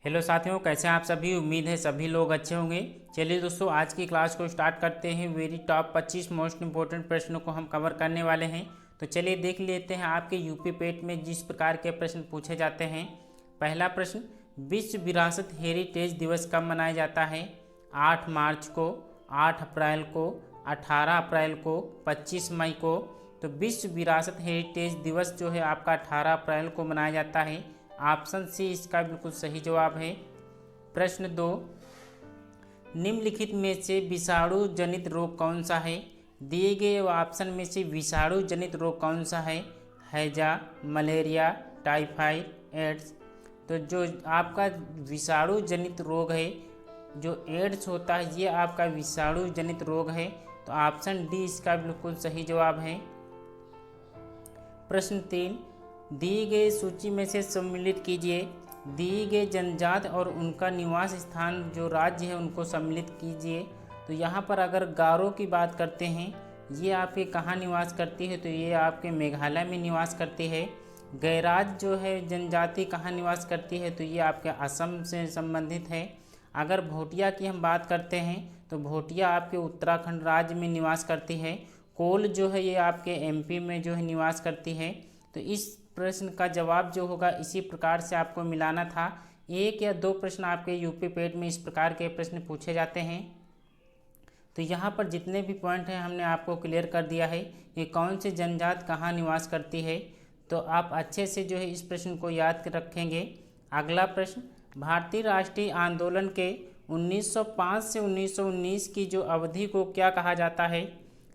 Hello साथियों, कैसे हैं आप सभी। उम्मीद है सभी लोग अच्छे होंगे। चलिए दोस्तों, आज की क्लास को स्टार्ट करते हैं। वेरी टॉप 25 मोस्ट इंपॉर्टेंट प्रश्नों को हम कवर करने वाले हैं। तो चलिए देख लेते हैं आपके यूपी पेट में जिस प्रकार के प्रश्न पूछे जाते हैं। पहला प्रश्न, विश्व विरासत हेरिटेज दिवस कब मनाया जाता है। 8 मार्च को, 8 अप्रैल को, 18 अप्रैल को, 25 मई को। तो विश्व विरासत हेरिटेज दिवस जो है आपका 18 अप्रैल को मनाया जाता है। ऑप्शन सी इसका बिल्कुल सही जवाब है। प्रश्न 2, निम्नलिखित में से विषाणु जनित रोग कौन सा है। दिए गए ऑप्शन में से विषाणु जनित रोग कौन सा है। हैजा, मलेरिया, टाइफाइड, एड्स। तो जो आपका विषाणु जनित रोग है, जो एड्स होता है, ये आपका विषाणु जनित रोग है। तो ऑप्शन डी इसका बिल्कुल सही जवाब है। प्रश्न 3, दी गई सूची में से सम्मिलित कीजिए। दिए गए जनजाति और उनका निवास स्थान जो राज्य है उनको सम्मिलित कीजिए। तो यहाँ पर अगर गारो की बात करते हैं, ये आपके कहाँ निवास करती है, तो ये आपके मेघालय में निवास करती है। गैराज जो है जनजाति कहाँ निवास करती है, तो ये आपके असम से संबंधित है। अगर भोटिया की हम बात करते हैं, तो भोटिया आपके उत्तराखंड राज्य में निवास करती है। कोल जो है ये आपके एमपी में जो है निवास करती है। तो इस प्रश्न का जवाब जो होगा इसी प्रकार से आपको मिलाना था। एक या दो प्रश्न आपके यूपी पेट में इस प्रकार के प्रश्न पूछे जाते हैं। तो यहाँ पर जितने भी पॉइंट हैं हमने आपको क्लियर कर दिया है कि कौन सी जनजाति कहाँ निवास करती है। तो आप अच्छे से जो है इस प्रश्न को याद रखेंगे। अगला प्रश्न, भारतीय राष्ट्रीय आंदोलन के 1905 से 1919 की जो अवधि को क्या कहा जाता है।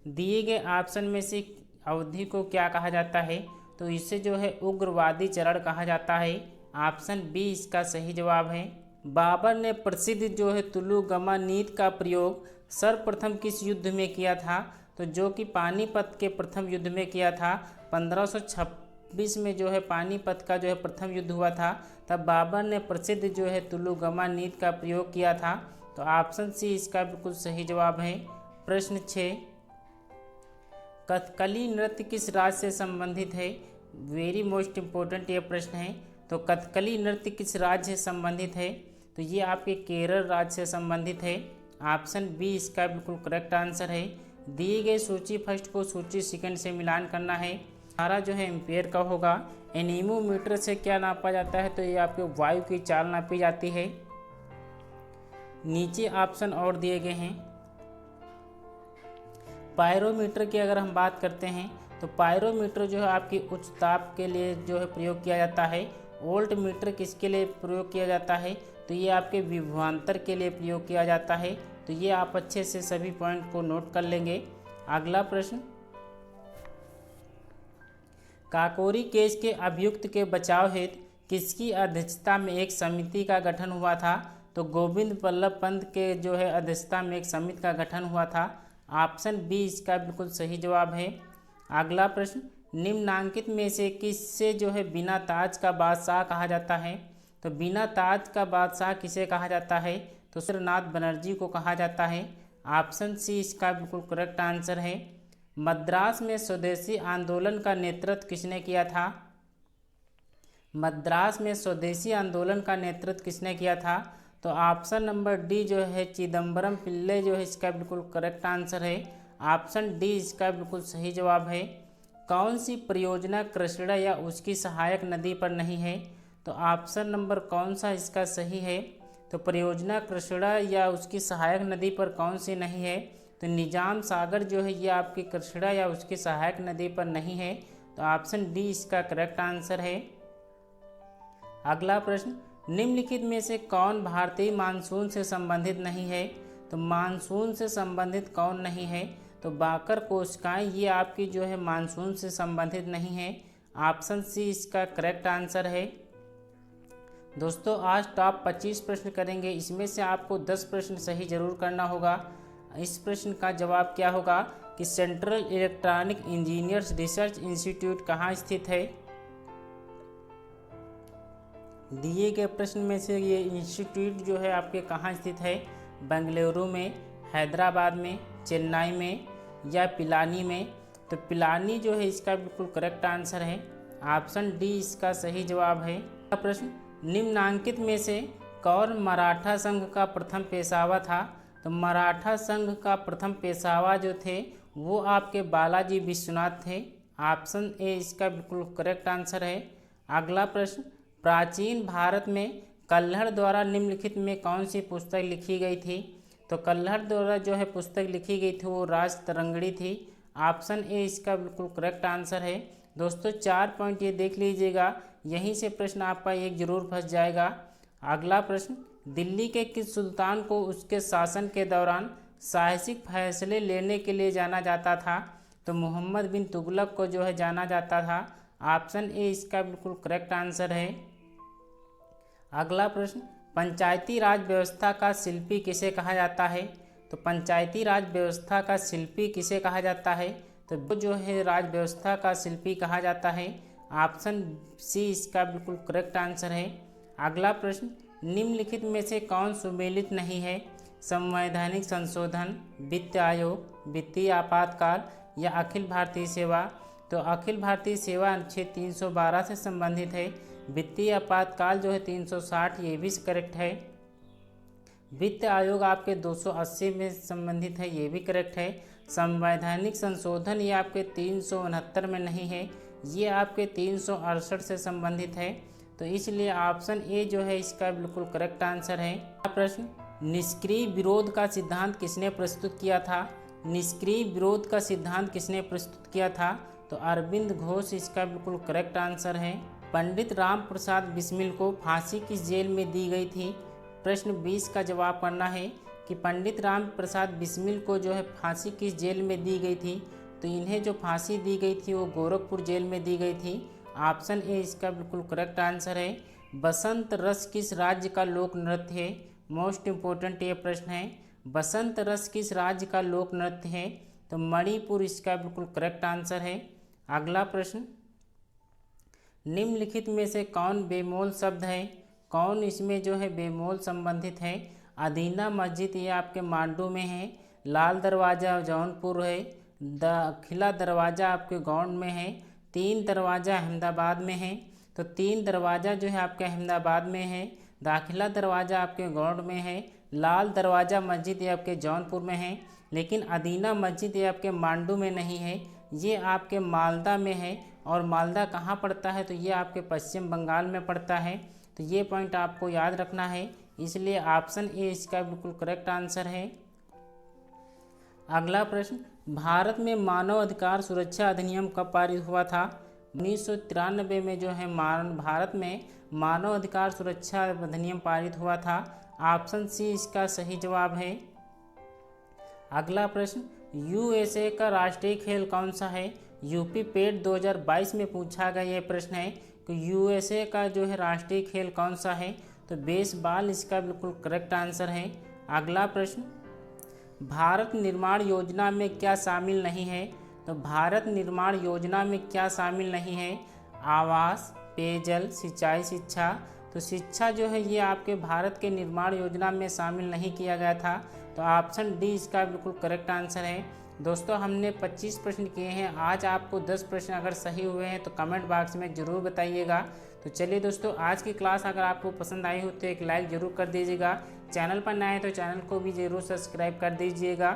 दिए गए ऑप्शन में से अवधि को क्या कहा जाता है, तो इसे जो है उग्रवादी चरण कहा जाता है। ऑप्शन बी इसका सही जवाब है। बाबर ने प्रसिद्ध जो है तुलु गमा नीति का प्रयोग सर्वप्रथम किस युद्ध में किया था, तो जो कि पानीपत के प्रथम युद्ध में किया था। 1526 में जो है पानीपत का जो है प्रथम युद्ध हुआ था, तब बाबर ने प्रसिद्ध जो है तुलु गमा नीति का प्रयोग किया था। तो ऑप्शन सी इसका बिल्कुल सही जवाब है। प्रश्न 6, कथकली नृत्य किस राज्य से संबंधित है। वेरी मोस्ट इम्पोर्टेंट ये प्रश्न है। तो कथकली नृत्य किस राज्य से संबंधित है, तो ये आपके केरल राज्य से संबंधित है। ऑप्शन बी इसका बिल्कुल करेक्ट आंसर है। दिए गए सूची फर्स्ट को सूची सेकंड से मिलान करना है। सारा जो है एम्पेयर का होगा। एनीमोमीटर से क्या नापा जाता है, तो ये आपके वायु की चाल नापी जाती है। नीचे ऑप्शन और दिए गए हैं। पायरोमीटर की अगर हम बात करते हैं, तो पायरोमीटर जो है आपकी उच्च ताप के लिए जो है प्रयोग किया जाता है। वोल्ट मीटर किसके लिए प्रयोग किया जाता है, तो ये आपके विभवांतर के लिए प्रयोग किया जाता है। तो ये आप अच्छे से सभी पॉइंट को नोट कर लेंगे। अगला प्रश्न, काकोरी केस के अभियुक्त के बचाव हेतु किसकी अध्यक्षता में एक समिति का गठन हुआ था, तो गोविंद बल्लभ पंत के जो है अध्यक्षता में एक समिति का गठन हुआ था। ऑप्शन बी इसका बिल्कुल सही जवाब है। अगला प्रश्न, निम्नांकित में से किससे जो है बिना ताज का बादशाह कहा जाता है, तो बिना ताज का बादशाह किसे कहा जाता है, तो सुरेंद्रनाथ बनर्जी को कहा जाता है। ऑप्शन सी इसका बिल्कुल करेक्ट आंसर है। मद्रास में स्वदेशी आंदोलन का नेतृत्व किसने किया था। मद्रास में स्वदेशी आंदोलन का नेतृत्व किसने किया था, तो ऑप्शन नंबर डी जो है चिदम्बरम पिल्ले जो है इसका बिल्कुल करेक्ट आंसर है। ऑप्शन डी इसका बिल्कुल सही जवाब है। कौन सी परियोजना कृष्णा या उसकी सहायक नदी पर नहीं है, तो ऑप्शन नंबर कौन सा इसका सही है, तो परियोजना कृष्णा या उसकी सहायक नदी पर कौन सी नहीं है, तो निजाम सागर जो है ये आपकी कृष्णा या उसकी सहायक नदी पर नहीं है। तो ऑप्शन डी इसका करेक्ट आंसर है। अगला प्रश्न, निम्नलिखित में से कौन भारतीय मानसून से संबंधित नहीं है, तो मानसून से संबंधित कौन नहीं है, तो बाकर कोशिकाएं ये आपकी जो है मानसून से संबंधित नहीं है। ऑप्शन सी इसका करेक्ट आंसर है। दोस्तों, आज टॉप 25 प्रश्न करेंगे, इसमें से आपको 10 प्रश्न सही जरूर करना होगा। इस प्रश्न का जवाब क्या होगा कि central electronic engineers research institute कहाँ स्थित है। दिए गए प्रश्न में से ये इंस्टीट्यूट जो है आपके कहाँ स्थित है, बेंगलुरु में, हैदराबाद में, चेन्नई में या पिलानी में। तो पिलानी जो है इसका बिल्कुल करेक्ट आंसर है। ऑप्शन डी इसका सही जवाब है। प्रश्न, निम्नांकित में से कौन मराठा संघ का प्रथम पेशवा था? तो मराठा संघ का प्रथम पेशवा जो थे वो आपके बालाजी विश्वनाथ थे। ऑप्शन ए इसका बिल्कुल करेक्ट आंसर है। अगला प्रश्न, प्राचीन भारत में कल्हड़ द्वारा निम्नलिखित में कौन सी पुस्तक लिखी गई थी? तो कल्हड़ द्वारा जो है पुस्तक लिखी गई थी वो राज तरंगिणी थी। ऑप्शन ए इसका बिल्कुल करेक्ट आंसर है। दोस्तों 4 पॉइंट ये देख लीजिएगा, यहीं से प्रश्न आपका एक जरूर फंस जाएगा। अगला प्रश्न, दिल्ली के किस सुल्तान को उसके शासन के दौरान साहसिक फैसले लेने के लिए जाना जाता था? तो मोहम्मद बिन तुगलक को जो है जाना जाता था। ऑप्शन ए इसका बिल्कुल करेक्ट आंसर है। अगला प्रश्न, पंचायती राज व्यवस्था का शिल्पी किसे कहा जाता है? तो पंचायती राज व्यवस्था का शिल्पी किसे कहा जाता है? तो वो जो है राज व्यवस्था का शिल्पी कहा जाता है। ऑप्शन सी इसका बिल्कुल करेक्ट आंसर है। अगला प्रश्न, निम्नलिखित में से कौन सुमेलित नहीं है? संवैधानिक संशोधन, वित्त आयोग, वित्तीय आपातकाल या अखिल भारतीय सेवा? तो अखिल भारतीय सेवा अनुच्छेद 312 से संबंधित है। वित्तीय आपातकाल जो है 360, ये भी करेक्ट है। वित्त आयोग आपके 280 में संबंधित है, ये भी करेक्ट है। संवैधानिक संशोधन ये आपके 369 में नहीं है, ये आपके 368 से संबंधित है। तो इसलिए ऑप्शन ए जो है इसका बिल्कुल करेक्ट आंसर है। प्रश्न, निष्क्रिय विरोध का सिद्धांत किसने प्रस्तुत किया था? निष्क्रिय विरोध का सिद्धांत किसने प्रस्तुत किया था? तो अरविंद घोष इसका बिल्कुल करेक्ट आंसर है। पंडित राम प्रसाद बिस्मिल को फांसी किस जेल में दी गई थी? प्रश्न 20 का जवाब करना है कि पंडित राम प्रसाद बिस्मिल को जो है फांसी किस जेल में दी गई थी? तो इन्हें जो फांसी दी गई थी वो गोरखपुर जेल में दी गई थी। ऑप्शन ए इसका बिल्कुल करेक्ट आंसर है। बसंत रस किस राज्य का लोक नृत्य है? मोस्ट इम्पोर्टेंट ये प्रश्न है। बसंत रस किस राज्य का लोक नृत्य है? तो मणिपुर इसका बिल्कुल करेक्ट आंसर है। अगला प्रश्न, निम्नलिखित में से कौन बेमोल शब्द है? कौन इसमें जो है बेमोल संबंधित है? अदीना मस्जिद ये आपके मांडू में है। लाल दरवाज़ा जौनपुर है। दाखिला दरवाज़ा आपके गौंड में है। 3 दरवाज़ा अहमदाबाद में है। तो 3 दरवाज़ा जो है आपके अहमदाबाद में है। दाखिला दरवाज़ा आपके गौंड में है। लाल दरवाज़ा मस्जिद ये आपके जौनपुर में है। लेकिन अदीना मस्जिद ये आपके मांडू में नहीं है, ये आपके मालदा में है। और मालदा कहाँ पड़ता है? तो ये आपके पश्चिम बंगाल में पड़ता है। तो ये पॉइंट आपको याद रखना है, इसलिए ऑप्शन ए इसका बिल्कुल करेक्ट आंसर है। अगला प्रश्न, भारत में मानव अधिकार सुरक्षा अधिनियम कब पारित हुआ था? 1993 में जो है भारत में मानव अधिकार सुरक्षा अधिनियम पारित हुआ था। ऑप्शन सी इसका सही जवाब है। अगला प्रश्न, यूएसए का राष्ट्रीय खेल कौन सा है? यूपी पेट 2022 में पूछा गया ये प्रश्न है कि यूएसए का जो है राष्ट्रीय खेल कौन सा है? तो बेसबॉल इसका बिल्कुल करेक्ट आंसर है। अगला प्रश्न, भारत निर्माण योजना में क्या शामिल नहीं है? तो भारत निर्माण योजना में क्या शामिल नहीं है? आवास, पेयजल, सिंचाई, शिक्षा। तो शिक्षा जो है ये आपके भारत के निर्माण योजना में शामिल नहीं किया गया था। तो ऑप्शन डी इसका बिल्कुल करेक्ट आंसर है। दोस्तों हमने 25 प्रश्न किए हैं, आज आपको 10 प्रश्न अगर सही हुए हैं तो कमेंट बॉक्स में ज़रूर बताइएगा। तो चलिए दोस्तों, आज की क्लास अगर आपको पसंद आई हो तो एक लाइक ज़रूर कर दीजिएगा। चैनल पर नए हैं तो चैनल को भी ज़रूर सब्सक्राइब कर दीजिएगा।